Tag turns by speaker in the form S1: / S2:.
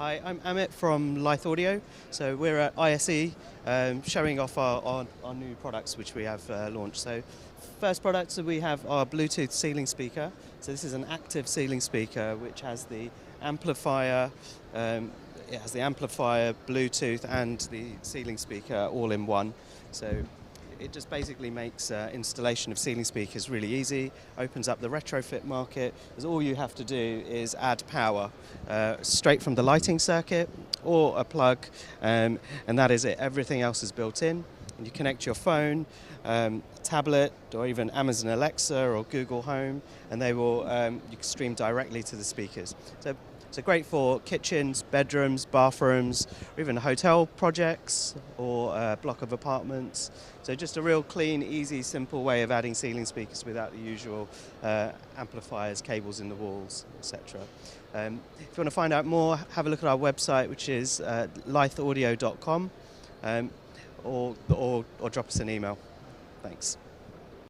S1: Hi, I'm Amit from Lithe Audio. So we're at ISE showing off our new products which we have launched. So first products that we have our Bluetooth ceiling speaker. So this is an active ceiling speaker which has the amplifier, Bluetooth and the ceiling speaker all in one. So it just basically makes installation of ceiling speakers really easy, opens up the retrofit market, because all you have to do is add power straight from the lighting circuit or a plug, and that is it. Everything else is built in. And you connect your phone, tablet, or even Amazon Alexa or Google Home, and they will you can stream directly to the speakers. So great for kitchens, bedrooms, bathrooms, or even hotel projects or a block of apartments. So just a real clean, easy, simple way of adding ceiling speakers without the usual amplifiers, cables in the walls, etc. If you want to find out more, have a look at our website, which is litheaudio.com, or drop us an email. Thanks.